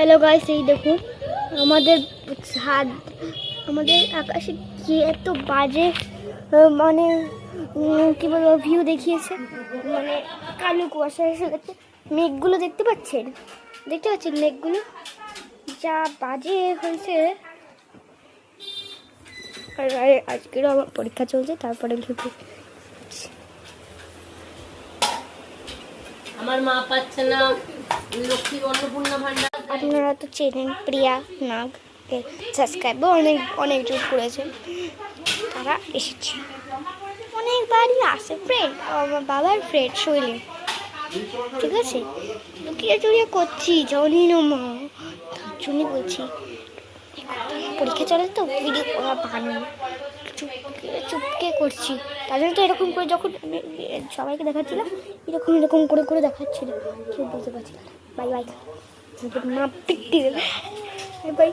Hello guys, এই দেখুন আমাদের ছাদ, আমাদের আকাশে কি এত বাজে মানে কি বলবো ভিউ দেখিয়েছে। মানে কালো কুয়াশা এসে গেছে। মেঘগুলো দেখতে পাচ্ছেন মেঘগুলো যা বাজে হয়েছে। আর আজকেরও আমার পরীক্ষা চলছে, তারপরে ভেবে আমার মা পাচ্ছে না লক্ষ্মীর অন্নপূর্ণা ভান্ডার। আপনারা তো চেনেন প্রিয়া নাগ, সাবস্ক্রাইবও অনেকজন করেছেন, তারা এসেছে অনেকবারই আসে। ফ্রেন্ড, আমার বাবার ফ্রেন্ড শৈলী, ঠিক আছে। লুকিয়ে চুরিয়ে করছি জানি না মা, তার জন্যই বলছি পরীক্ষা চলে তো ভিডিও বানানো চুপকে করছি। তার জন্য তো এরকম করে যখন সবাইকে দেখাচ্ছিলাম এরকম করে দেখাচ্ছিল, কেউ বুঝতে পারছিল না। বাই বাই, মা পিটি দেবে। বাই।